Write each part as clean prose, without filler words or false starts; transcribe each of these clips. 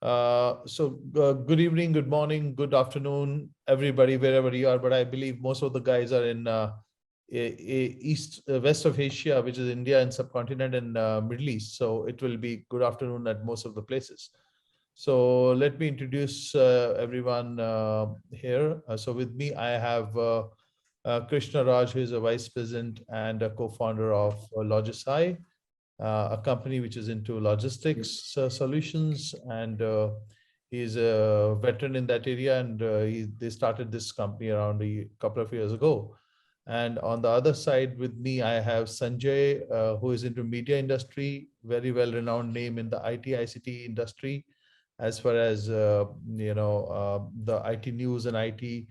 Good evening, good morning, good afternoon, everybody, wherever you are. But I believe most of the guys are in west of Asia, which is India and subcontinent and Middle East. So it will be good afternoon at most of the places. So let me introduce everyone here. So with me, I have Krishna Raj, who is a vice president and a co-founder of Logisci, a company which is into logistics solutions, and he's a veteran in that area, and they started this company around a couple of years ago. And on the other side with me, I have Sanjay, who is into media industry, very well-renowned name in the IT ICT industry, as far as the IT news and IT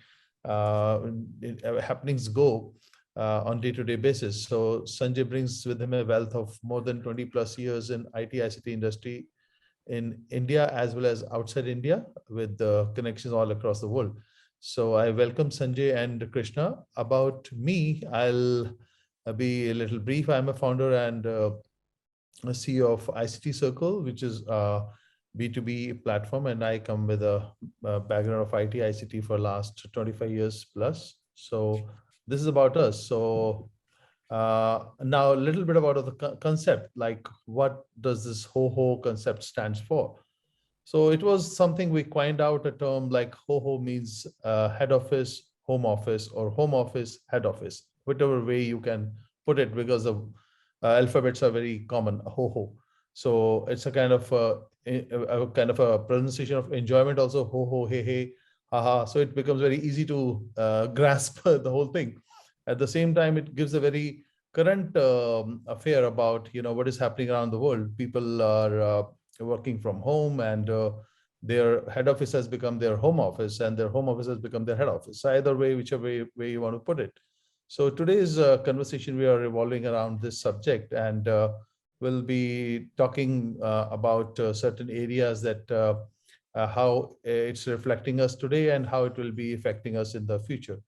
happenings go on day-to-day basis. So Sanjay brings with him a wealth of more than 20 plus years in IT ICT industry in India as well as outside India, with connections all across the world. So I welcome Sanjay and Krishna. About me, I'll be a little brief. I'm a founder and a CEO of ICT Circle, which is a B2B platform, and I come with a background of IT ICT for last 25 years plus. So this is about us. So now a little bit about the concept, like what does this ho-ho concept stands for? So it was something we coined out a term like ho-ho means head office, home office, or home office, head office, whichever way you can put it, because the alphabets are very common, ho-ho. So it's a kind of a pronunciation of enjoyment also, ho-ho, hey, hey, haha. So it becomes very easy to grasp the whole thing. At the same time, it gives a very current affair about what is happening around the world. People are working from home, and their head office has become their home office, and their home office has become their head office. So either way, whichever way you want to put it. So today's conversation, we are revolving around this subject, and we'll be talking about certain areas that how it's reflecting us today and how it will be affecting us in the future.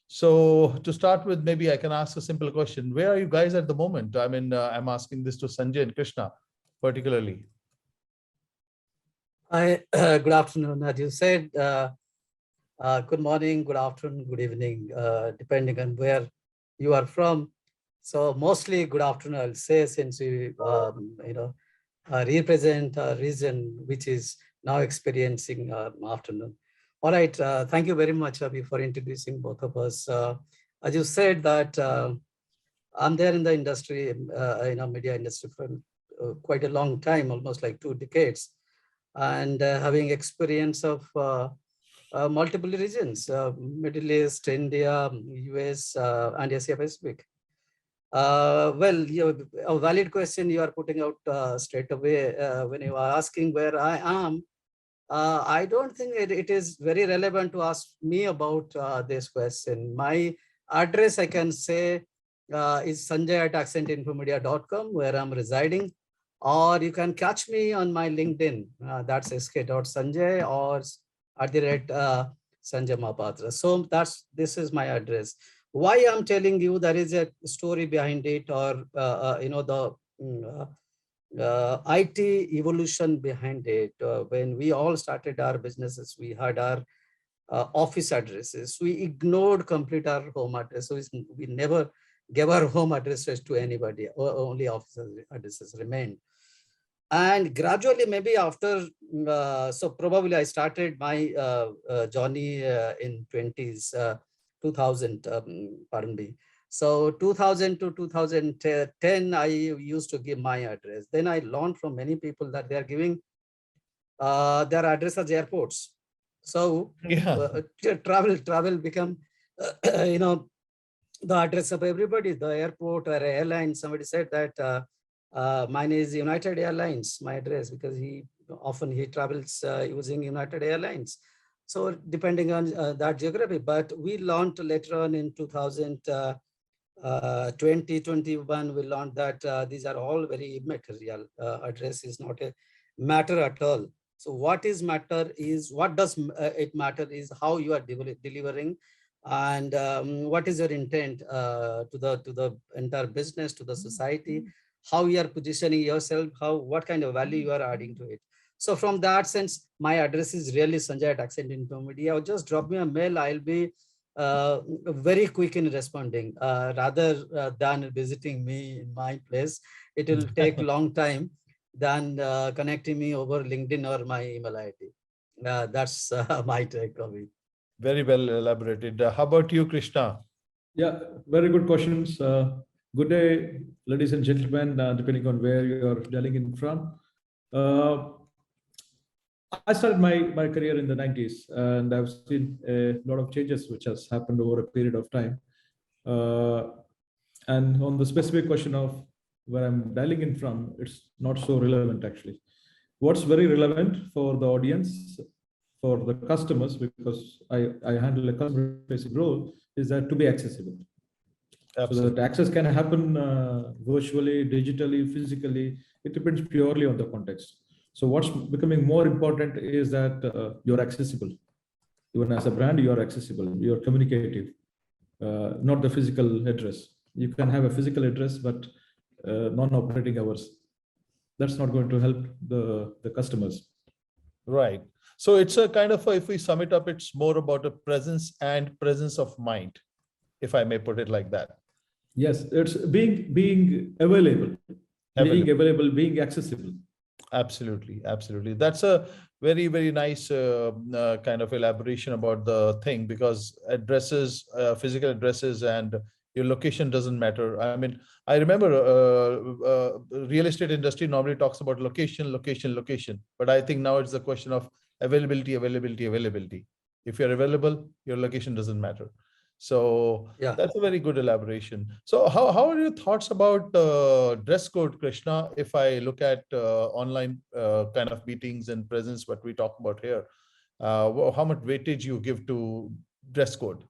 So to start with, maybe I can ask a simple question. Where are you guys at the moment? I mean, I'm asking this to Sanjay and Krishna particularly. Hi, good afternoon. As you said, good morning, good afternoon, good evening, depending on where you are from. So mostly good afternoon, I'll say, since we, represent a region which is now experiencing afternoon. All right, thank you very much, Abhi, for introducing both of us. As you said that I'm there in the industry, media industry for quite a long time, almost like 2 decades. And having experience of multiple regions, Middle East, India, US, and Asia Pacific. Well, a valid question you are putting out straight away when you are asking where I am. I don't think it is very relevant to ask me about this question. My address, I can say, is sanjay@accentinfomedia.com, where I'm residing. Or you can catch me on my LinkedIn. That's sk.sanjay or @Sanjay Mahapatra. So this is my address. Why I'm telling you, there is a story behind it, or the IT evolution behind it. When we all started our businesses, we had our office addresses. We ignored complete our home addresses. We never gave our home addresses to anybody. Only office addresses remained. And gradually, maybe after, so probably I started my journey in 2000, pardon me. So 2000 to 2010, I used to give my address. Then I learned from many people that they are giving their address as airports. So travel become, the address of everybody, the airport or airline. Somebody said that mine is United Airlines, my address, because he travels using United Airlines. So depending on that geography, but we learned later on in 2021, we learned that these are all very immaterial. Address is not a matter at all. So what does it matter is how you are delivering, and what is your intent to the entire business, to the society, how you are positioning yourself, what kind of value you are adding to it. So from that sense, my address is really sanjay@accent.media, or just drop me a mail. I'll be very quick in responding, rather than visiting me in my place. It will take long time than connecting me over LinkedIn or my email ID. That's my take of it. Very well elaborated. How about you, Krishna? Yeah, very good questions. Good day, ladies and gentlemen, depending on where you're dialing in from. I started my career in the 90s, and I've seen a lot of changes which has happened over a period of time. And on the specific question of where I'm dialing in from, it's not so relevant actually. What's very relevant for the audience, for the customers, because I handle a customer-facing role, is that to be accessible. Absolutely. So that access can happen virtually, digitally, physically. It depends purely on the context. So what's becoming more important is that you're accessible. Even as a brand, you're accessible, you're communicative, not the physical address. You can have a physical address, but non-operating hours. That's not going to help the customers. Right. So it's a kind of, if we sum it up, it's more about a presence and presence of mind, if I may put it like that. Yes, it's being available, being accessible. Absolutely, absolutely. That's a very, very nice kind of elaboration about the thing, because addresses, physical addresses, and your location doesn't matter. I mean, I remember real estate industry normally talks about location, location, location, but I think now it's a question of availability, availability, availability. If you're available, your location doesn't matter. So Yeah. that's a very good elaboration. So how are your thoughts about dress code, Krishna? If I look at online kind of meetings and presence, what we talk about here, how much weightage you give to dress code?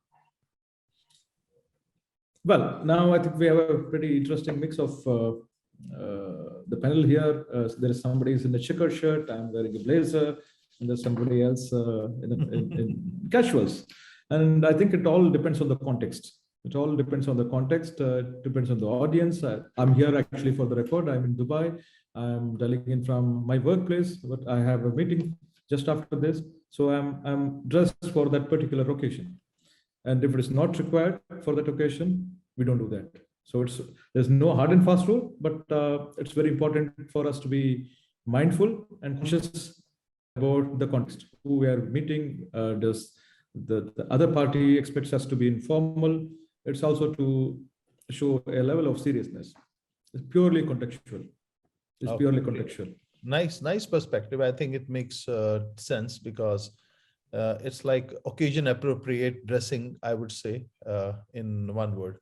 Well, now I think we have a pretty interesting mix of the panel here. There is somebody who's in a checker shirt, I'm wearing a blazer, and there's somebody else in casuals. And I think it all depends on the context. It all depends on the context. It depends on the audience. I'm here actually for the record. I'm in Dubai. I'm dialing in from my workplace, but I have a meeting just after this. So I'm dressed for that particular occasion. And if it is not required for that occasion, we don't do that. So there's no hard and fast rule, but it's very important for us to be mindful and conscious about the context. Who we are meeting, does the other party expects us to be informal. It's also to show a level of seriousness. It's purely contextual. It's purely contextual. Nice perspective. I think it makes sense, because it's like occasion appropriate dressing, I would say, in one word,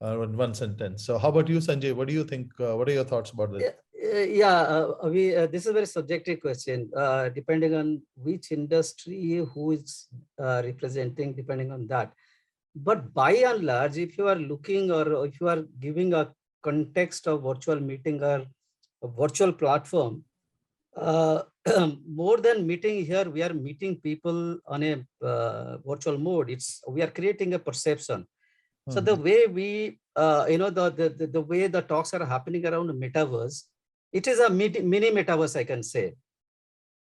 in one sentence. So how about you, Sanjay? What do you think? What are your thoughts about this? This is a very subjective question, depending on which industry, who is representing, depending on that. But by and large, if you are looking, or if you are giving a context of virtual meeting or a virtual platform, more than meeting here, we are meeting people on a virtual mode. We are creating a perception. So the way we, the way the talks are happening around the metaverse, it is a mini metaverse, I can say.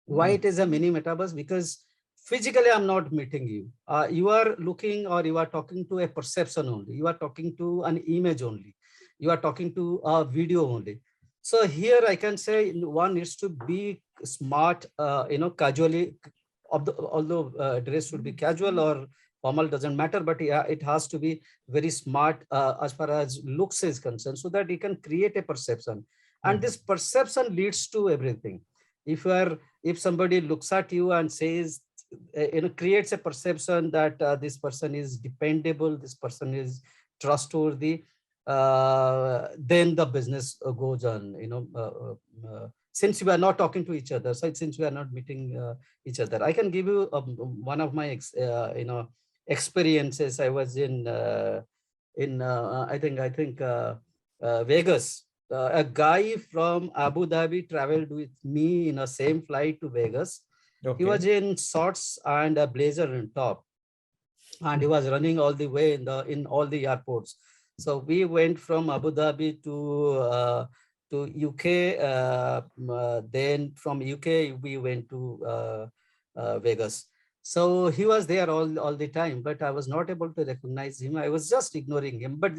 Why it is a mini metaverse? Because physically, I'm not meeting you. You are looking, or you are talking to a perception only. You are talking to an image only. You are talking to a video only. So here I can say one needs to be smart, casually, although dress should be casual or formal, doesn't matter, but yeah, it has to be very smart as far as looks is concerned, so that you can create a perception. And this perception leads to everything. If somebody looks at you and says, creates a perception that this person is dependable, this person is trustworthy, then the business goes on, since we are not talking to each other, so since we are not meeting each other. I can give you one of my experiences. I was in I think Vegas. A guy from Abu Dhabi traveled with me in a same flight to Vegas. Okay. He was in shorts and a blazer on top, and he was running all the way in all the airports. So we went from Abu Dhabi to to UK. Then from UK, we went to Vegas. So he was there all the time, but I was not able to recognize him. I was just ignoring him, but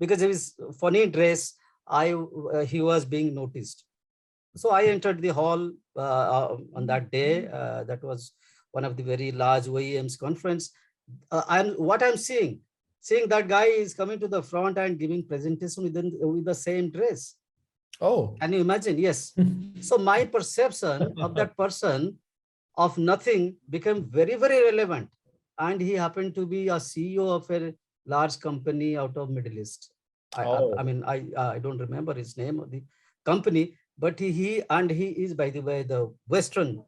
because of his funny dress, he was being noticed. So I entered the hall on that day. That was one of the very large OEMs conference. What I'm seeing that guy is coming to the front and giving presentation with the same dress. Oh, Can you imagine? Yes. So my perception of that person of nothing became very, very relevant. And he happened to be a CEO of a large company out of Middle East. I mean, I don't remember his name of the company, but he is, by the way, the Western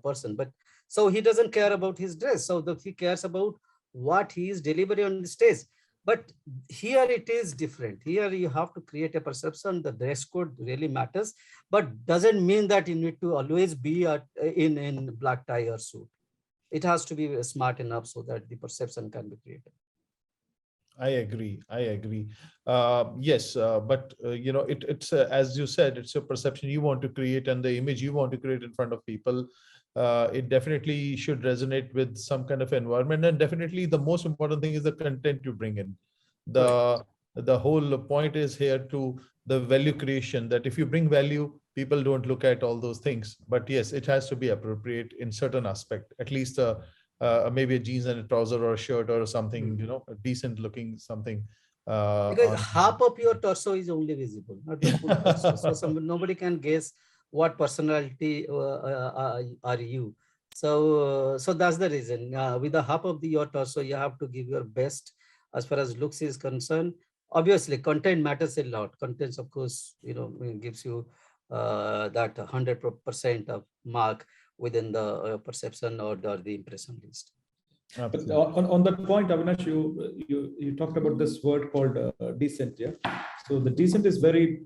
person. But so he doesn't care about his dress. So he cares about what he is delivering on the stage. But here it is different. Here you have to create a perception. The dress code really matters, but doesn't mean that you need to always be in black tie or suit. It has to be smart enough so that the perception can be created. I agree. I agree. Yes, but it's as you said, it's a perception you want to create and the image you want to create in front of people. It definitely should resonate with some kind of environment, and definitely the most important thing is the content you bring in. The whole point is here to the value creation. That if you bring value, people don't look at all those things. But yes, it has to be appropriate in certain aspect. At least maybe a jeans and a trouser or a shirt or something, a decent looking something. Because half of your torso is only visible, not the full torso. So nobody can guess what personality are you. So that's the reason. With the half of your torso, you have to give your best as far as looks is concerned. Obviously, content matters a lot. Content, of course, gives you that 100% of mark within the perception or the impression list. But on that point, Avinash, you talked about this word called decent. Yeah. So the decent is very,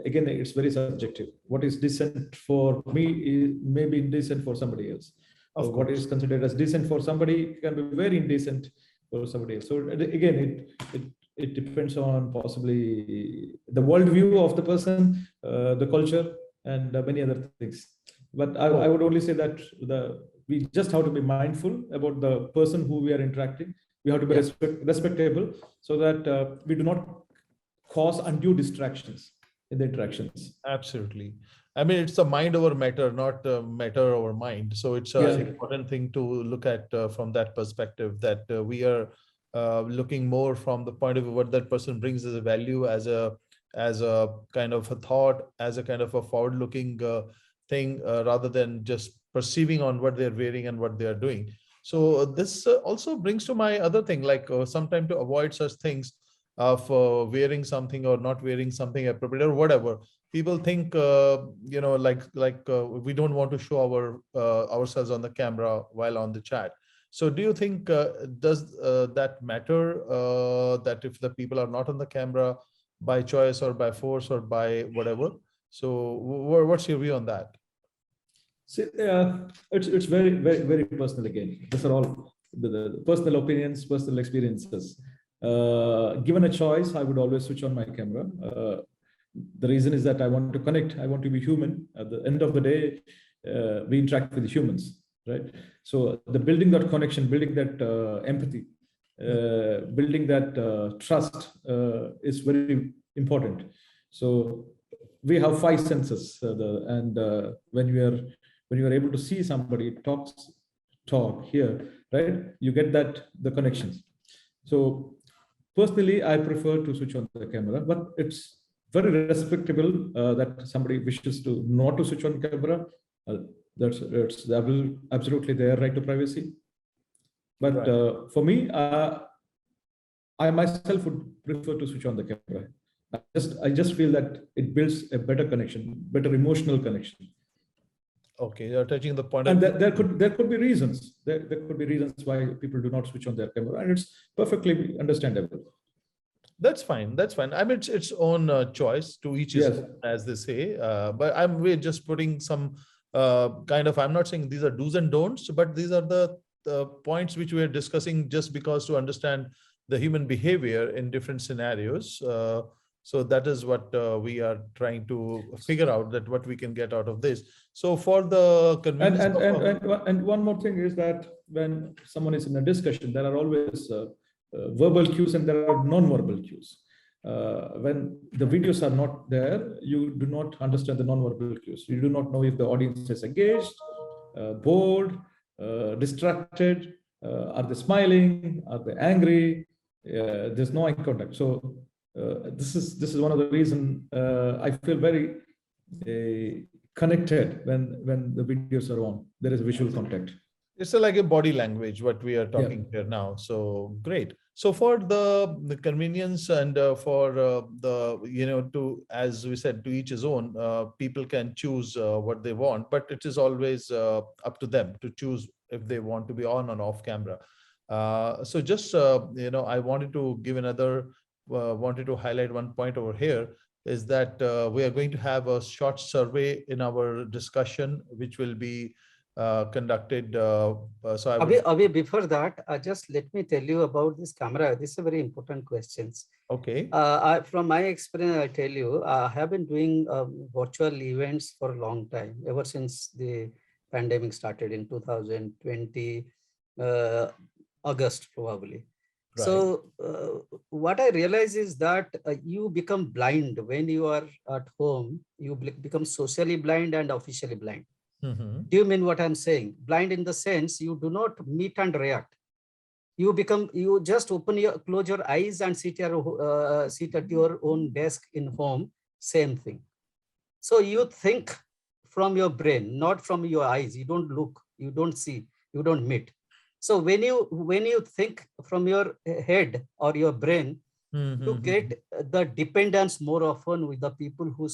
again, it's very subjective. What is decent for me is maybe indecent for somebody else. What is considered as decent for somebody can be very indecent for somebody else. So again, it depends on possibly the worldview of the person, the culture, and many other things. But I would only say that we just have to be mindful about the person who we are interacting. We have to be respectable so that we do not cause undue distractions in the interactions. Absolutely. I mean, it's a mind over matter, not matter over mind. So it's an important thing to look at from that perspective, that we are looking more from the point of view what that person brings as a value, as a kind of a thought, as a kind of a forward-looking thing, rather than just perceiving on what they're wearing and what they are doing. So this also brings to my other thing, like sometimes to avoid such things of wearing something or not wearing something appropriate or whatever. People think, we don't want to show ourselves on the camera while on the chat. So do you think, does that matter, that if the people are not on the camera by choice or by force or by whatever? So what's your view on that? See, it's very, very, very personal again. These are all the personal opinions, personal experiences. Given a choice, I would always switch on my camera. The reason is that I want to connect. I want to be human. At the end of the day, we interact with humans, right? So the building that connection, building that empathy, building that trust is very important. So we have 5 senses, when you are able to see somebody talk here, right? You get the connections. So personally, I prefer to switch on the camera, but it's very respectable that somebody wishes to not to switch on camera. That's absolutely their right to privacy. But for me, I myself would prefer to switch on the camera. I just feel that it builds a better connection, better emotional connection. Okay, you're touching the point. And there could be reasons. There could be reasons why people do not switch on their camera, and it's perfectly understandable. That's fine. That's fine. I mean, it's its own choice, to each his own, as they say. But we're just putting some I'm not saying these are do's and don'ts, but these are the points which we are discussing just because to understand the human behavior in different scenarios. So that is what we are trying to figure out, that what we can get out of this. So for the convenience and one more thing is that when someone is in a discussion, there are always verbal cues and there are non-verbal cues. When the videos are not there, you do not understand the non-verbal cues. You do not know if the audience is engaged, bored, distracted, are they smiling, are they angry? There's no eye contact. So this is one of the reasons I feel very connected when the videos are on. There is visual contact. It's like a body language, what we are talking here now. So great. So for the convenience and for the, to, as we said, to each his own, people can choose what they want, but it is always up to them to choose if they want to be on or off camera. So just, I wanted to give wanted to highlight one point over here, is that we are going to have a short survey in our discussion, which will be conducted. So Avi, before that, just let me tell you about this camera. This is a very important questions. Okay. From my experience, I tell you, I have been doing virtual events for a long time, ever since the pandemic started in 2020, August probably. Right. So what I realize is that you become blind when you are at home. You become socially blind and officially blind. Mm-hmm. Do you mean what I'm saying? Blind in the sense you do not meet and react. You just close your eyes and sit at your own desk in home, same thing. So you think from your brain, not from your eyes. You don't look, you don't see, you don't meet. So when you think from your head or your brain, you get the dependence more often with the people who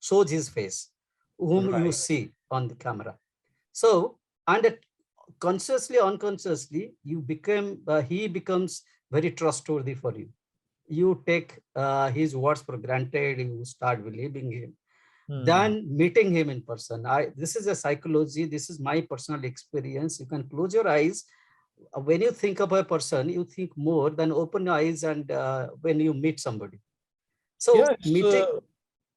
shows his face, whom you see on the camera. So, and consciously, unconsciously, he becomes very trustworthy for you. You take his words for granted, you start believing him. Than meeting him in person. This is a psychology, this is my personal experience. You can close your eyes. When you think of a person, you think more than open your eyes and when you meet somebody. So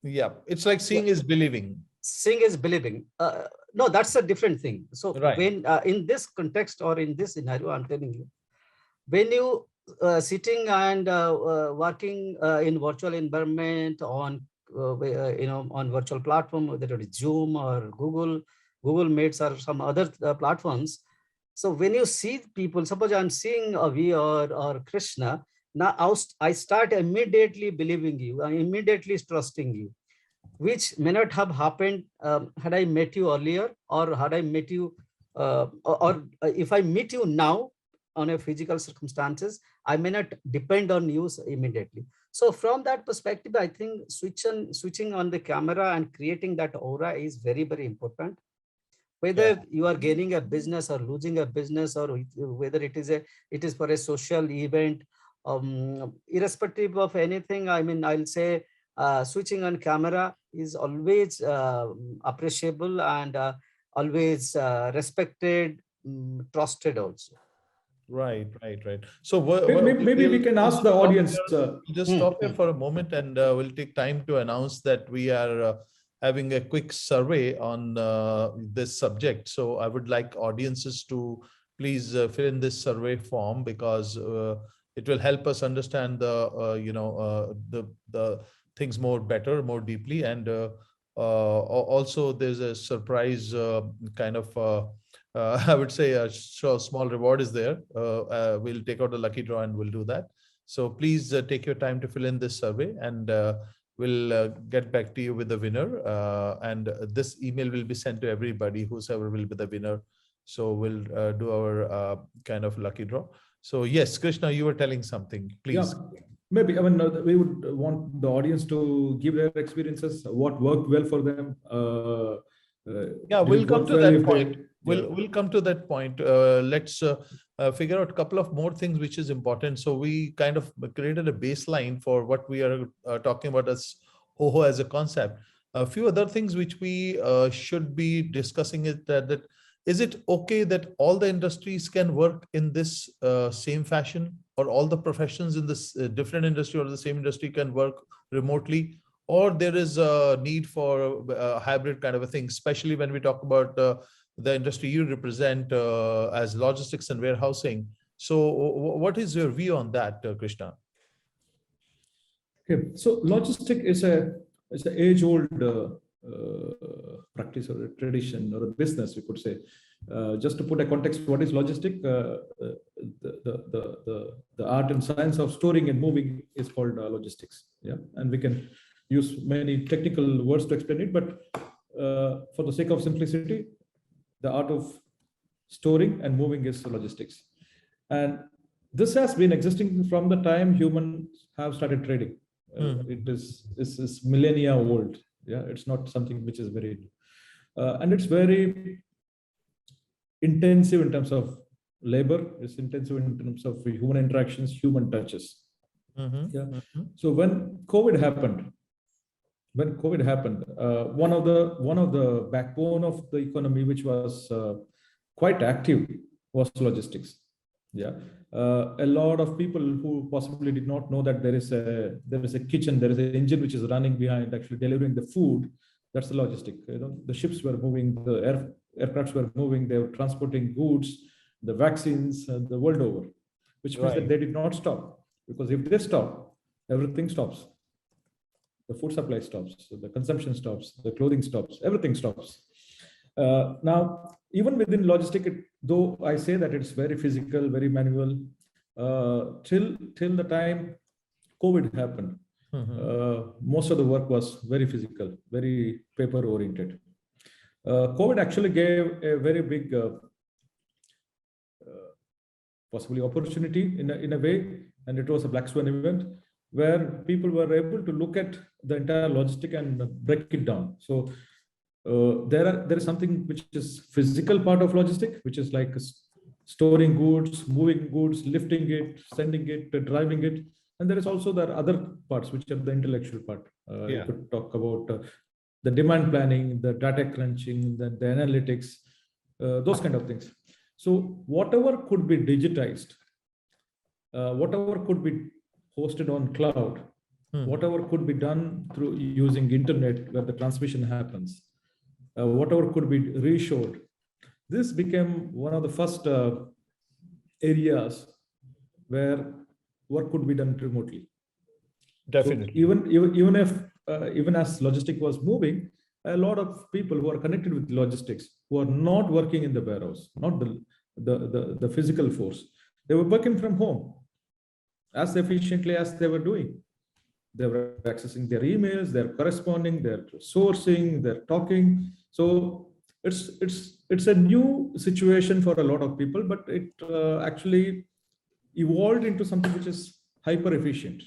yeah, it's like seeing is believing. Seeing is believing. No, that's a different thing. So when in this context or in this scenario, I'm telling you, when you sitting and working in virtual environment on on virtual platform, whether it is Zoom or Google Meets or some other platforms. So when you see people, suppose I'm seeing Avi or Krishna, now I start immediately believing you, I immediately trusting you, which may not have happened had I met you earlier, or had I met you, or if I meet you now on a physical circumstances, I may not depend on you immediately. So from that perspective, I think switching on the camera and creating that aura is very, very important. Whether you are gaining a business or losing a business, or whether it is for a social event, irrespective of anything, I mean, I'll say switching on camera is always appreciable and always respected, trusted also. Right. So maybe we can ask the audience. Just stop here for a moment, and we'll take time to announce that we are having a quick survey on this subject. So I would like audiences to please fill in this survey form, because it will help us understand the things more deeply, and also there's a surprise kind of. I would say a small reward is there. We'll take out a lucky draw and we'll do that. So please take your time to fill in this survey, and we'll get back to you with the winner. And this email will be sent to everybody, whosoever will be the winner. So we'll do our kind of lucky draw. So yes, Krishna, you were telling something, please. Yeah. Maybe, I mean, we would want the audience to give their experiences, what worked well for them. We'll come to that point. We'll come to that point. Let's figure out a couple of more things which is important. So we kind of created a baseline for what we are talking about as HOHO as a concept. A few other things which we should be discussing is that is it okay that all the industries can work in this same fashion? or all the professions in this different industry or the same industry can work remotely, or there is a need for a hybrid kind of a thing, especially when we talk about the industry you represent as logistics and warehousing. So what is your view on that, Krishna? Okay, so logistic is an age-old practice or a tradition or a business, we could say. Just to put a context, what is logistic? The art and science of storing and moving is called logistics. Yeah, and we can use many technical words to explain it, but for the sake of simplicity, the art of storing and moving is logistics. And this has been existing from the time humans have started trading. It is millennia old. Yeah, it's not something which is very new. And it's very intensive in terms of labor. It's intensive in terms of human interactions, human touches. Yeah. So when COVID happened, one of the backbone of the economy, which was quite active, was logistics. Yeah, a lot of people who possibly did not know that there is a kitchen, there is an engine which is running behind actually delivering the food. That's the logistic. You know, the ships were moving, the aircrafts were moving, they were transporting goods, the vaccines, the world over, which means that they did not stop, because if they stop, everything stops. The food supply stops, the consumption stops, the clothing stops, everything stops. Now, even within logistic, though I say that it's very physical, very manual, till the time COVID happened, most of the work was very physical, very paper oriented. COVID actually gave a very big, possibly opportunity in a way, and it was a black swan event where people were able to look at the entire logistic and break it down. So there is something which is physical part of logistic, which is like storing goods, moving goods, lifting it, sending it, driving it. And there is also the other parts, which are the intellectual part. You could talk about the demand planning, the data crunching, the analytics, those kind of things. So whatever could be digitized, whatever could be hosted on cloud, whatever could be done through using internet where the transmission happens, whatever could be reshored. This became one of the first areas where work could be done remotely. Definitely. So even as logistic was moving, a lot of people who are connected with logistics, who are not working in the warehouse, not the physical force, they were working from home as efficiently as they were doing. They were accessing their emails, they're corresponding, they're sourcing, they're talking. So it's a new situation for a lot of people, but it actually evolved into something which is hyper efficient.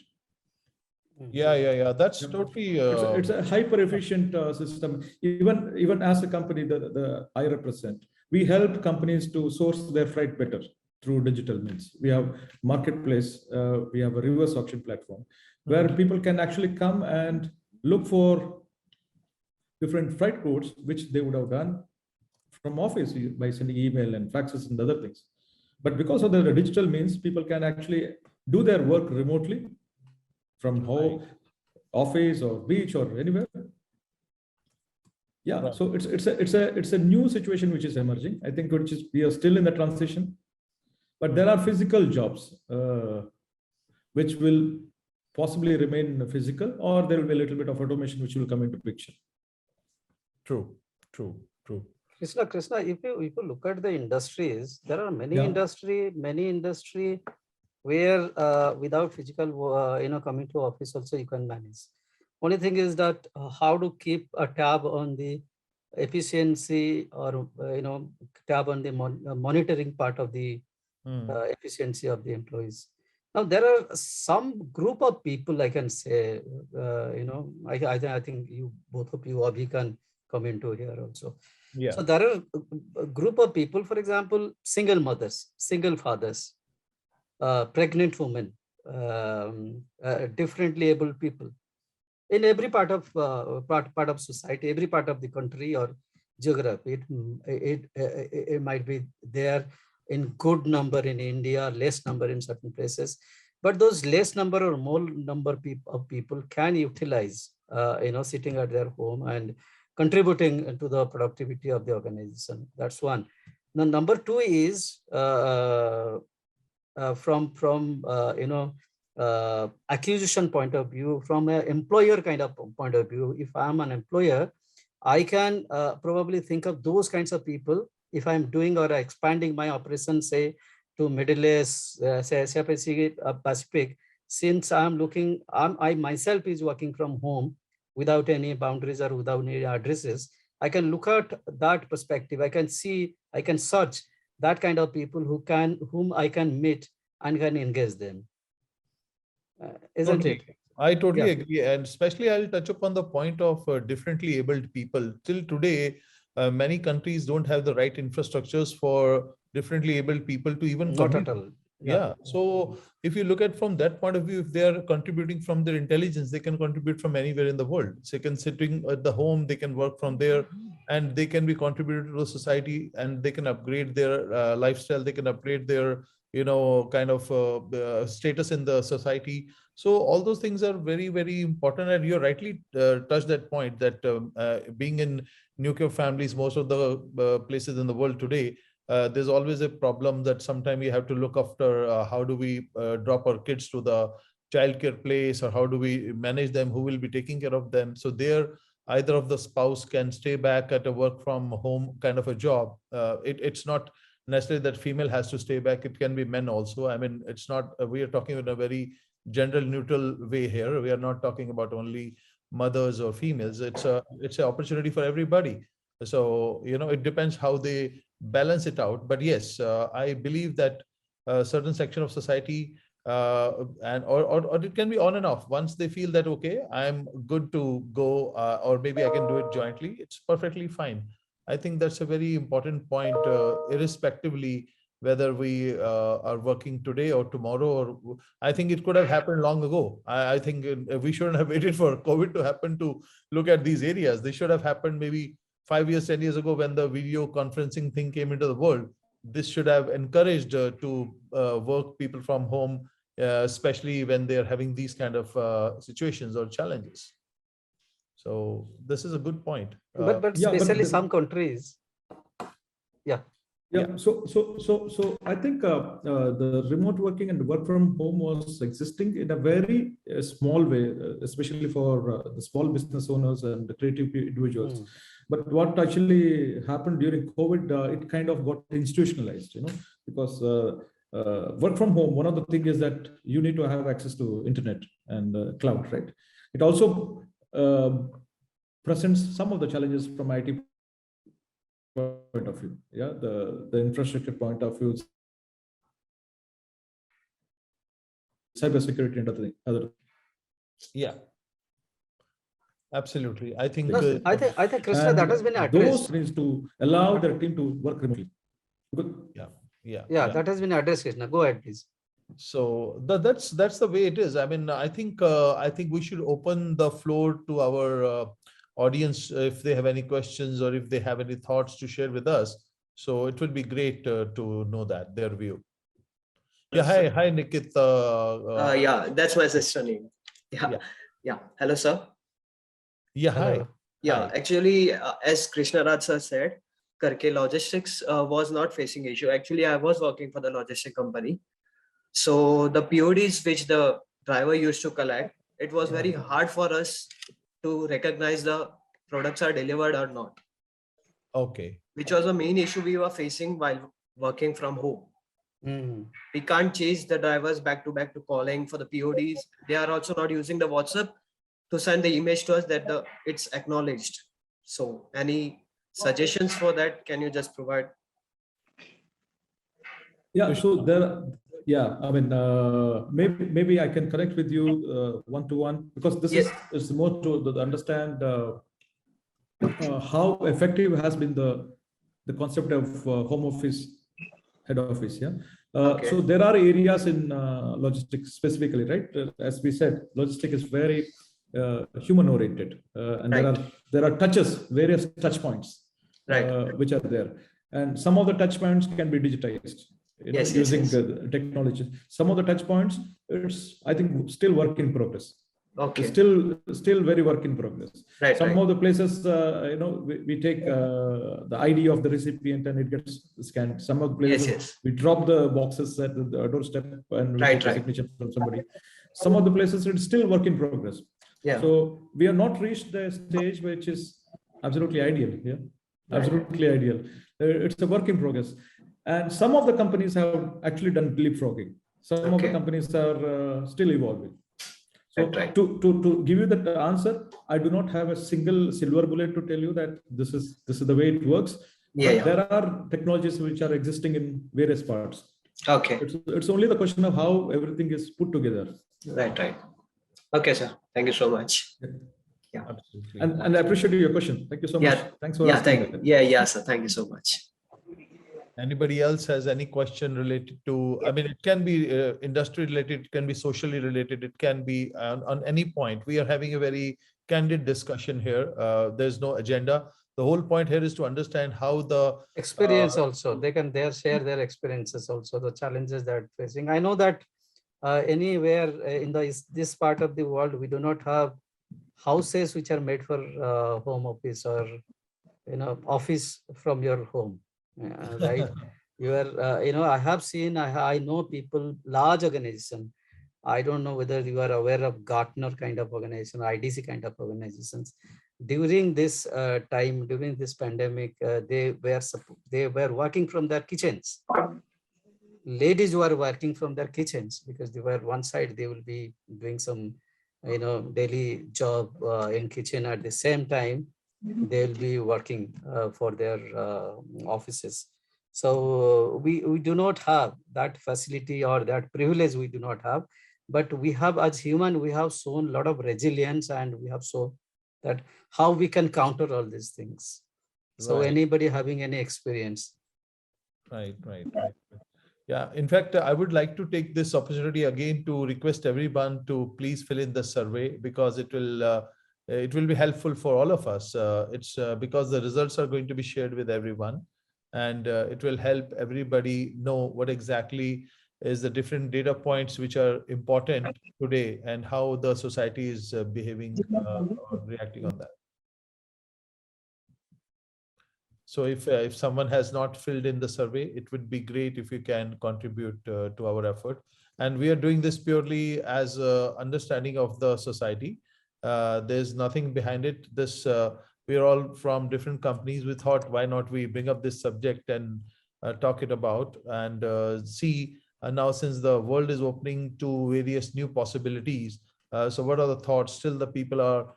Yeah. That's totally. It's a hyper efficient system. Even as a company, the I represent, we help companies to source their freight better through digital means. We have marketplace, we have a reverse auction platform where people can actually come and look for different freight codes, which they would have done from office by sending email and faxes and other things. But because of the digital means, people can actually do their work remotely from home, office or beach or anywhere. Yeah, so it's a new situation which is emerging. I think we are still in the transition, but there are physical jobs which will possibly remain physical, or there will be a little bit of automation which will come into picture. True. Krishna, if you look at the industries, there are many industry where without physical, coming to office also you can manage. Only thing is that how to keep a tab on the efficiency or tab on the monitoring part of the efficiency of the employees. Now there are some group of people, I can say, I think you both of you, Abhi, can come into here also. Yeah. So there are a group of people, for example, single mothers, single fathers, pregnant women, differently able people in every part of society, every part of the country or geography. It might be there in good number in India, less number in certain places. But those less number or more number of people can utilize, sitting at their home and contributing to the productivity of the organization. That's one. Now, number two is from acquisition point of view, from an employer kind of point of view. If I'm an employer, I can probably think of those kinds of people if I'm doing or expanding my operation, say to Middle East, say Asia Pacific. Since I'm looking, I myself is working from home without any boundaries or without any addresses. I can look at that perspective. I can see, I can search that kind of people whom I can meet and can engage them. Isn't Totally. it? I totally Yeah. agree. And especially I'll touch upon the point of differently abled people. Till today, many countries don't have the right infrastructures for differently abled people to even Not commute. at all. Yeah. So if you look at from that point of view, if they are contributing from their intelligence, they can contribute from anywhere in the world. So they can sitting at the home, they can work from there, and they can be contributed to the society, and they can upgrade their lifestyle. They can upgrade their, kind of status in the society. So all those things are very, very important. And you rightly touched that point that being in nuclear families, most of the places in the world today, there's always a problem that sometimes we have to look after how do we drop our kids to the childcare place, or how do we manage them, who will be taking care of them. So there, either of the spouse can stay back at a work from home kind of a job. It's not necessarily that female has to stay back. It can be men also. I mean, it's not, we are talking in a very gender neutral way here. We are not talking about only mothers or females. It's an opportunity for everybody. So, it depends how they balance it out. But yes, I believe that a certain section of society, or it can be on and off. Once they feel that, okay, I'm good to go, or maybe I can do it jointly, it's perfectly fine. I think that's a very important point, irrespectively whether we are working today or tomorrow, or I think it could have happened long ago. I think we shouldn't have waited for COVID to happen to look at these areas. They should have happened maybe 5 years, 10 years ago, when the video conferencing thing came into the world. This should have encouraged to work people from home, especially when they're having these kind of situations or challenges. So this is a good point. But especially some countries. Yeah. Yeah. So I think the remote working and work from home was existing in a very small way, especially for the small business owners and the creative individuals. But what actually happened during COVID, it kind of got institutionalized, because work from home, one of the things is that you need to have access to internet and cloud, right? It also presents some of the challenges from IT point of view. Yeah, the infrastructure point of view, cybersecurity and other. Yeah. Absolutely. I think I think Krishna, that has been addressed. Those needs to allow their team to work remotely. Yeah, that has been addressed, Krishna. Go ahead, please. So that's the way it is. I mean, I think we should open the floor to our audience if they have any questions or if they have any thoughts to share with us. So it would be great to know that their view. Yeah, hi Nikit. Yeah, that's my sister name. Yeah. Hello, sir. Yeah, Hello. hi. Yeah, Hi. actually, as Krishna Raj sir said, Karke Logistics was not facing issue. Actually, I was working for the logistic company. So the PODs which the driver used to collect, it was very hard for us to recognize the products are delivered or not. Okay. Which was the main issue we were facing while working from home. We can't chase the drivers back to back to calling for the PODs. They are also not using the WhatsApp to send the image to us that it's acknowledged. So any suggestions for that? Can you just provide? Yeah, so there, I mean, maybe I can connect with you one-to-one, because this is more to understand how effective has been the concept of home office, head office. Yeah. So there are areas in logistics specifically, right? As we said, logistics is very human oriented, and there are various touch points, which are there, and some of the touch points can be digitized. using technology. Some of the touch points, it's, I think, still work in progress. Okay. It's still very work in progress. Right. Some of the places, we take the ID of the recipient and it gets scanned. Some of the places we drop the boxes at the doorstep and we take a signature from somebody. Some of the places it's still work in progress. Yeah. So we have not reached the stage which is absolutely ideal. Yeah, absolutely ideal. It's a work in progress. And some of the companies have actually done leapfrogging. Some of the companies are still evolving. So to give you the answer, I do not have a single silver bullet to tell you that this is the way it works. There are technologies which are existing in various parts. Okay. It's only the question of how everything is put together. Right. Okay, sir. Thank you so much. Yeah. Absolutely. And I appreciate your question. Thank you so much. Thanks for asking that. Sir. Thank you so much. Anybody else has any question related to, I mean, it can be industry related, it can be socially related, it can be on any point. We are having a very candid discussion here. There's no agenda. The whole point here is to understand how the experience also, they can share their experiences also, the challenges they're facing. I know that anywhere in this part of the world, we do not have houses which are made for home office or, office from your home. Right. You are, I have seen, I know people, large organization. I don't know whether you are aware of Gartner kind of organization, IDC kind of organizations. During this time, during this pandemic, they were working from their kitchens. Ladies were working from their kitchens because they were one side, they will be doing some, daily job in kitchen at the same time. They'll be working for their offices. So we do not have that facility or that privilege, we do not have, but we have, as human, we have shown a lot of resilience, and we have shown that how we can counter all these things. So anybody having any experience? Right. Yeah, in fact, I would like to take this opportunity again to request everyone to please fill in the survey, because it will be helpful for all of us. It's because the results are going to be shared with everyone, and it will help everybody know what exactly is the different data points which are important today and how the society is behaving or reacting on that. So if someone has not filled in the survey, it would be great if you can contribute to our effort. And we are doing this purely as understanding of the society. There's nothing behind it. We are all from different companies. We thought, why not we bring up this subject and talk it about and see now, since the world is opening to various new possibilities. So what are the thoughts? Still the people are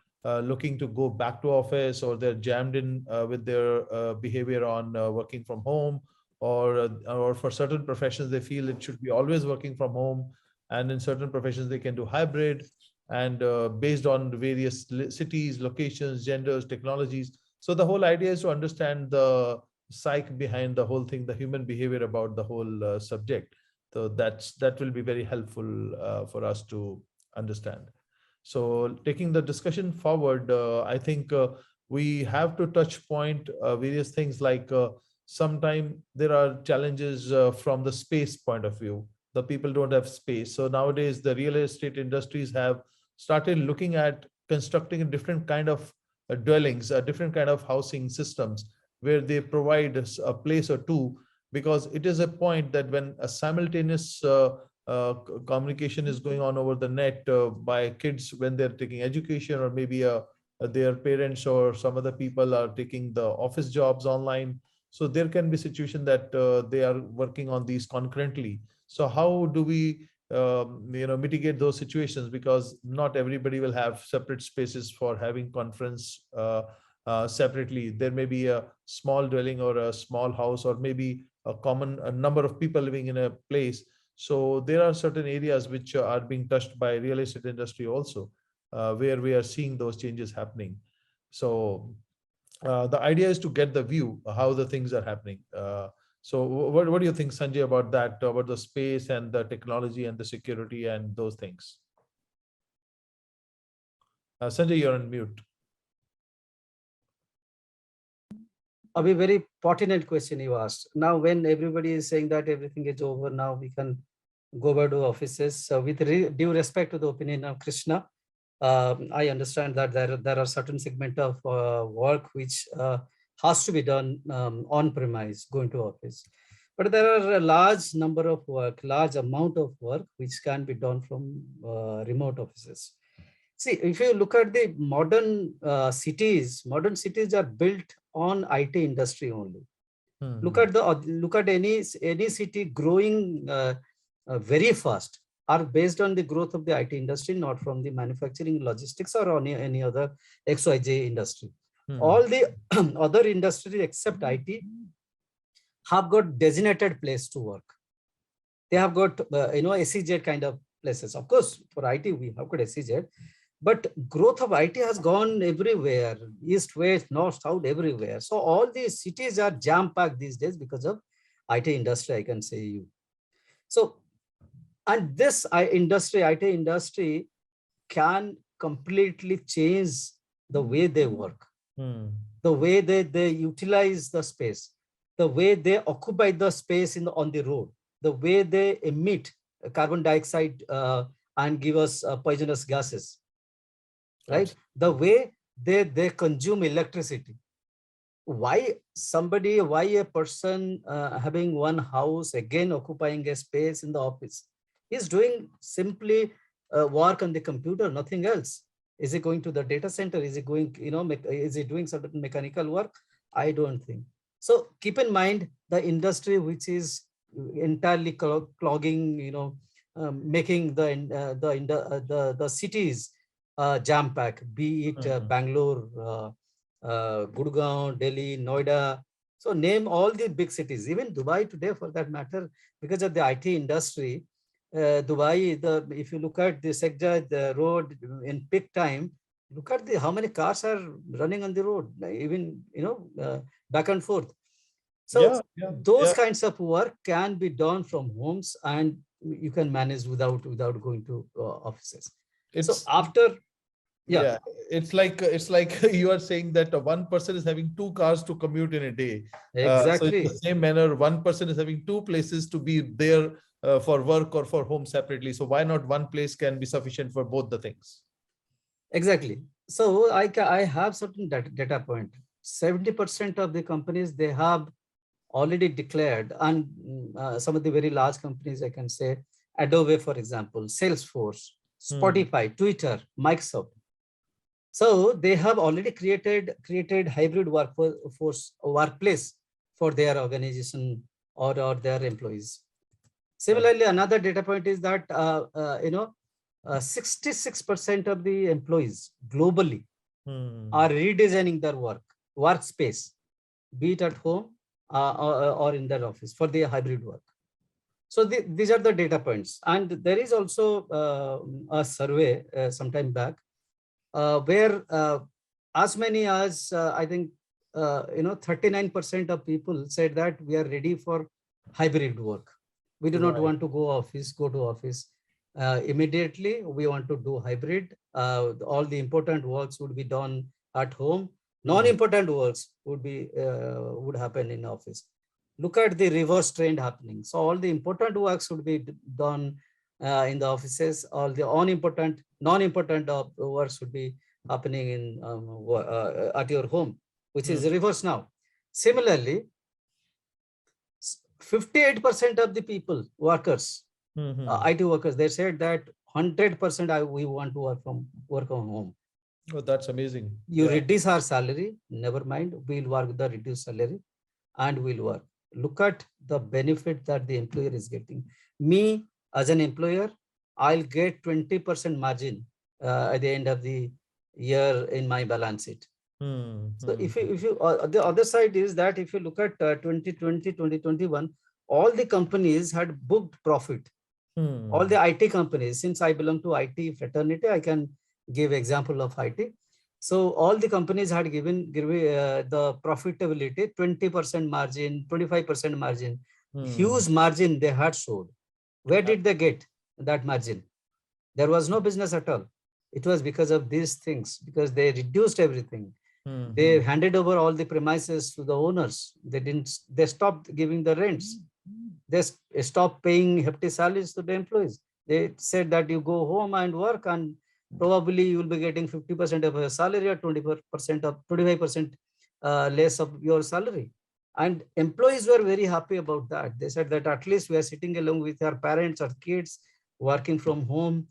looking to go back to office, or they're jammed in with their behavior on working from home, or for certain professions, they feel it should be always working from home. And in certain professions, they can do hybrid, and based on various cities, locations, genders, technologies. So the whole idea is to understand the psyche behind the whole thing, the human behavior about the whole subject. So that will be very helpful for us to understand. So taking the discussion forward, I think we have to touch point various things like sometimes there are challenges from the space point of view. The people don't have space. So nowadays the real estate industries have started looking at constructing a different kind of dwellings, a different kind of housing systems where they provide a place or two, because it is a point that when a simultaneous communication is going on over the net by kids when they're taking education, or maybe their parents or some other people are taking the office jobs online. So there can be a situation that they are working on these concurrently. So how do we mitigate those situations? Because not everybody will have separate spaces for having conference separately. There may be a small dwelling or a small house, or maybe a number of people living in a place. So there are certain areas which are being touched by real estate industry also, where we are seeing those changes happening. So the idea is to get the view how the things are happening. So what do you think, Sanjay, about that, about the space and the technology and the security and those things? Sanjay, you're on mute. A very pertinent question you asked. Now, when everybody is saying that everything is over, now we can go back to offices. So with due respect to the opinion of Krishna, I understand that there are certain segment of work which has to be done on premise, going to office. But there are a large number of work, large amount of work which can be done from remote offices. See, if you look at the modern cities are built on IT industry only. Look at any city growing very fast are based on the growth of the IT industry, not from the manufacturing, logistics, or any other XYZ industry. All the other industries except IT have got designated place to work. They have got SEZ kind of places. Of course, for IT we have got SEZ, but growth of IT has gone everywhere, east, west, north, south, everywhere. So all these cities are jam-packed these days because of IT industry, I can say you. So, and this IT industry can completely change the way they work, the way they utilize the space, the way they occupy the space on the road, the way they emit carbon dioxide and give us poisonous gases, right? The way they consume electricity. Why a person having one house, again occupying a space in the office, is doing simply work on the computer, nothing else. Is he going to the data center? Is he going, is he doing certain mechanical work? I don't think. So keep in mind the industry which is entirely clogging, making the cities jam-packed, be it Bangalore, Gurgaon, Delhi, Noida. So name all the big cities, even Dubai today for that matter, because of the IT industry. Dubai, if you look at the sector, the road in peak time, look at how many cars are running on the road, even back and forth. So those kinds of work can be done from homes, and you can manage without going to offices. So after, it's like you are saying that one person is having two cars to commute in a day. Exactly. So in the same manner, one person is having two places to be there for work or for home separately. So why not one place can be sufficient for both the things? Exactly. So I have certain data point. 70% of the companies, they have already declared, and some of the very large companies, I can say, Adobe, for example, Salesforce, Spotify, Twitter, Microsoft. So they have already created hybrid workplace for their organization or their employees. Similarly, another data point is that 66% of the employees globally are redesigning their workspace, be it at home or in their office, for their hybrid work. So these are the data points. And there is also a survey sometime back where as many as I think 39% of people said that we are ready for hybrid work. We do not want to go to office immediately. We want to do hybrid. All the important works would be done at home. Non-important works would happen in office. Look at the reverse trend happening. So all the important works would be done in the offices. All the non-important works would be happening in at your home, which is reverse now. Similarly, 58% of the people, workers, IT workers, they said that 100% we want to work on home. Oh, that's amazing. You reduce our salary, never mind, we'll work with the reduced salary and we'll work. Look at the benefit that the employer is getting. Me as an employer, I'll get 20% margin at the end of the year in my balance sheet. So if you the other side is that if you look at 2020, 2021, all the companies had booked profit. All the IT companies, since I belong to IT fraternity, I can give example of IT. So all the companies had given the profitability, 20% margin, 25% margin, huge margin they had showed. Where did they get that margin? There was no business at all. It was because of these things, because they reduced everything. They handed over all the premises to the owners. They stopped giving the rents. They stopped paying hefty salaries to the employees. They said that you go home and work, and probably you will be getting 50% of your salary or 25% less of your salary. And employees were very happy about that. They said that at least we are sitting along with our parents or kids working from home.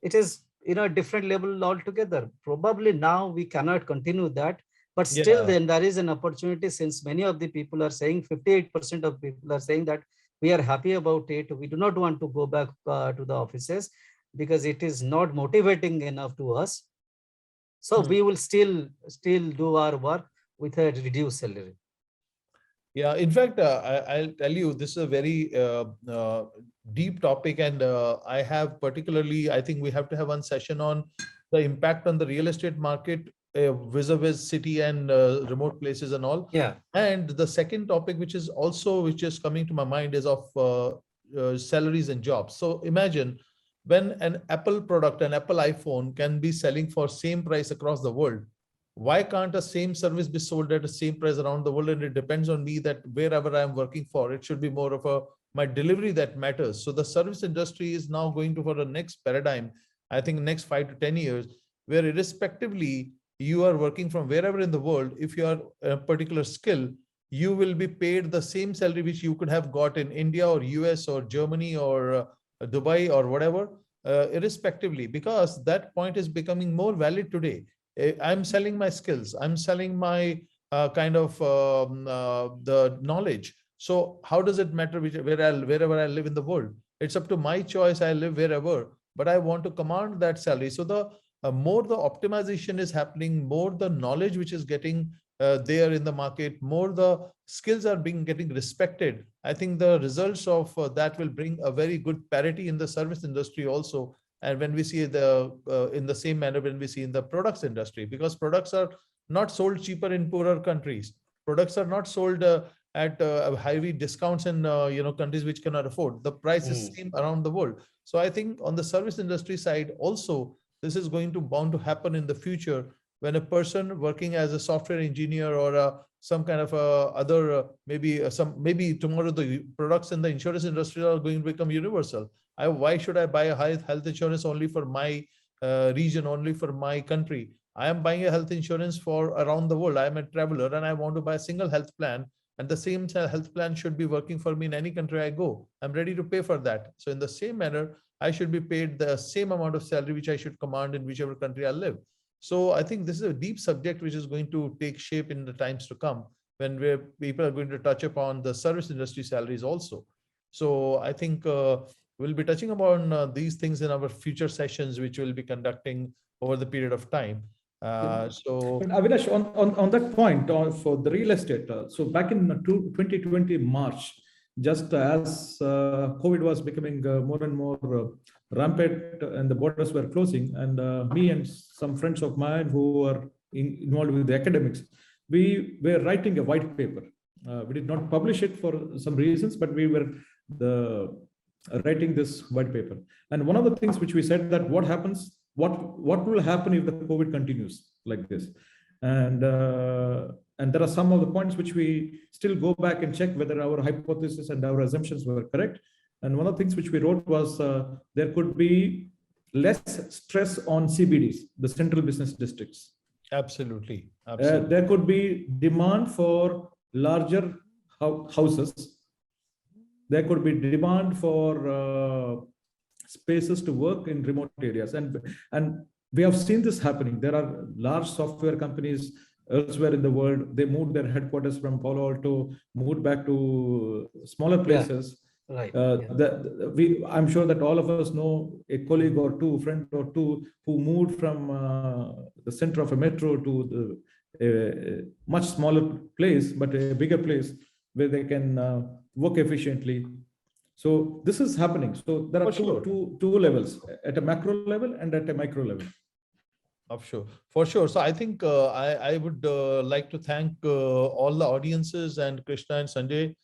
It is a different level altogether. Probably now we cannot continue that, but still then there is an opportunity, since many of the people are saying, 58% of people are saying that we are happy about it. We do not want to go back to the offices because it is not motivating enough to us. So we will still do our work with a reduced salary. Yeah, in fact, I'll tell you, this is a very deep topic, and I have particularly, I think we have to have one session on the impact on the real estate market vis-a-vis city and remote places and all. Yeah. And the second topic, which is coming to my mind, is of salaries and jobs. So imagine when an Apple product, an Apple iPhone, can be selling for same price across the world. Why can't a same service be sold at the same price around the world? And it depends on me that wherever I'm working for, it should be more of my delivery that matters. So the service industry is now going to, for the next paradigm, I think next 5 to 10 years, where irrespectively you are working from wherever in the world, if you are a particular skill, you will be paid the same salary which you could have got in India or US or Germany or Dubai or whatever, irrespectively, because that point is becoming more valid today. I'm selling my skills. I'm selling my the knowledge. So how does it matter wherever I live in the world? It's up to my choice. I live wherever, but I want to command that salary. So the more the optimization is happening, more the knowledge which is getting there in the market, more the skills are getting respected. I think the results of that will bring a very good parity in the service industry also. And when we see in the same manner, when we see in the products industry, because products are not sold cheaper in poorer countries. Products are not sold at heavy discounts in countries which cannot afford. The price is same around the world. So I think on the service industry side also, this is bound to happen in the future, when a person working as a software engineer or some kind of other maybe tomorrow the products in the insurance industry are going to become universal. Why should I buy a health insurance only for my region, only for my country? I am buying a health insurance for around the world. I am a traveler and I want to buy a single health plan, and the same health plan should be working for me in any country I go. I'm ready to pay for that. So in the same manner, I should be paid the same amount of salary which I should command in whichever country I live. So I think this is a deep subject which is going to take shape in the times to come, when people are going to touch upon the service industry salaries also. So I think we'll be touching upon these things in our future sessions, which we'll be conducting over the period of time. So Avinash, on that point for the real estate, so back in 2020 March, just as COVID was becoming more and more rampant and the borders were closing, and me and some friends of mine who were involved with the academics, we were writing a white paper. We did not publish it for some reasons, but we were writing this white paper. And one of the things which we said, that what will happen if the COVID continues like this? And there are some of the points which we still go back and check whether our hypothesis and our assumptions were correct. And one of the things which we wrote was there could be less stress on CBDs, the central business districts. Absolutely. There could be demand for larger houses. There could be demand for spaces to work in remote areas. And we have seen this happening. There are large software companies elsewhere in the world. They moved their headquarters from Palo Alto, moved back to smaller places. Yeah, right. I'm sure that all of us know a colleague or two, friend or two, who moved from the center of a metro to a much smaller place, but a bigger place where they can work efficiently. So this is happening. So there are two levels, at a macro level and at a micro level. For sure. So I think I would like to thank all the audiences and Krishna and Sanjay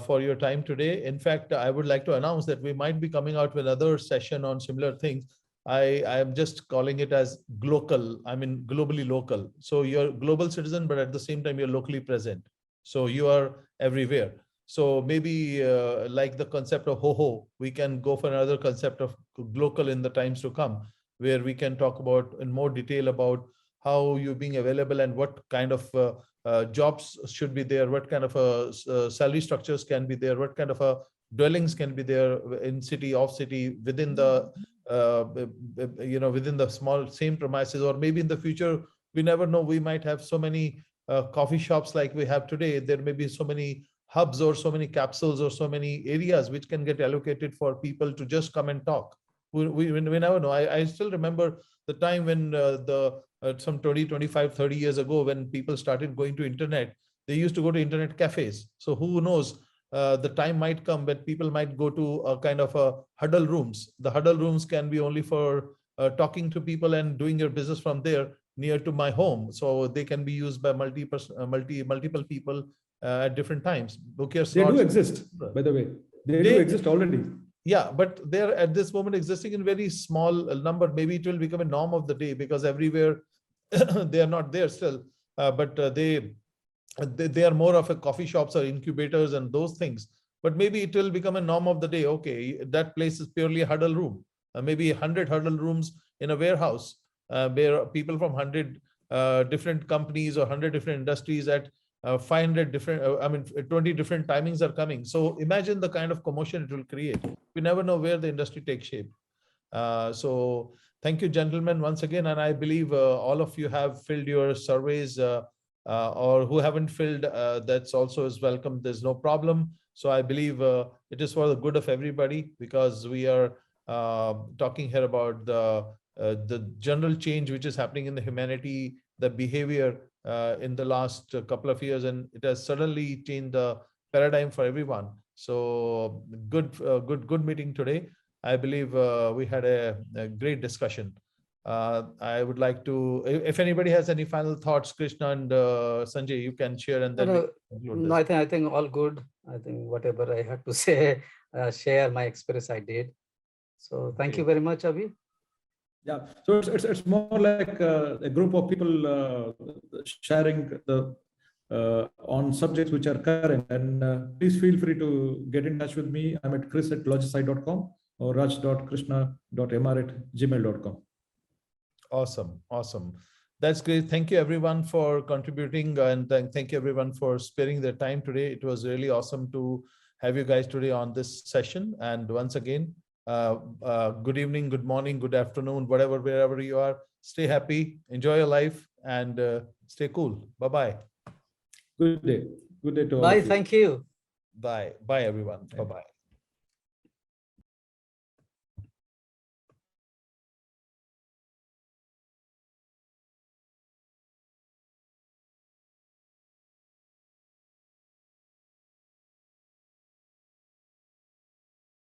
for your time today. In fact, I would like to announce that we might be coming out with another session on similar things. I'm just calling it as global. I mean, globally local. So you're a global citizen, but at the same time, you're locally present. So you are everywhere. So maybe like the concept of ho-ho, we can go for another concept of local in the times to come, where we can talk about in more detail about how you're being available and what kind of jobs should be there, what kind of salary structures can be there, what kind of dwellings can be there in city, off city, within the within the small same premises, or maybe in the future, we never know, we might have so many coffee shops like we have today. There may be so many hubs or so many capsules or so many areas which can get allocated for people to just come and talk. We never know. I still remember the time when some 20, 25, 30 years ago, when people started going to internet, they used to go to internet cafes. So who knows, the time might come when people might go to a kind of a huddle rooms. The huddle rooms can be only for talking to people and doing your business from there near to my home. So they can be used by multiple people at different times. Book your slots. They do exist, by the way. They do exist already. Yeah, but they're at this moment existing in very small number. Maybe it will become a norm of the day because everywhere they are not there still. But they are more of a coffee shops or incubators and those things. But maybe it will become a norm of the day. Okay, that place is purely a huddle room. Maybe 100 huddle rooms in a warehouse where people from 100 different companies or 100 different industries at 500 different, 20 different timings are coming. So imagine the kind of commotion it will create. We never know where the industry takes shape. So thank you, gentlemen, once again. And I believe all of you have filled your surveys, or who haven't filled, that's also is welcome. There's no problem. So I believe it is for the good of everybody, because we are talking here about the general change which is happening in the humanity, the behavior in the last couple of years, and it has suddenly changed the paradigm for everyone. So good meeting today. I believe we had a great discussion. I would like to, if anybody has any final thoughts, Krishna and Sanjay, you can share, and then no, I think all good. I think whatever I had to say, share my experience, I did. So thank you very much, Abhi. Yeah, so it's more like a group of people sharing the on subjects which are current. And please feel free to get in touch with me. I'm at chris@logisci.com or raj.krishna.mr@gmail.com. Awesome. That's great. Thank you everyone for contributing, and thank you everyone for sparing their time today. It was really awesome to have you guys today on this session. And once again, good evening, good morning, good afternoon, wherever you are. Stay happy, enjoy your life, and stay cool. Bye-bye. Good day. Good day to all Bye. of you. Thank you. Bye everyone. Bye-bye.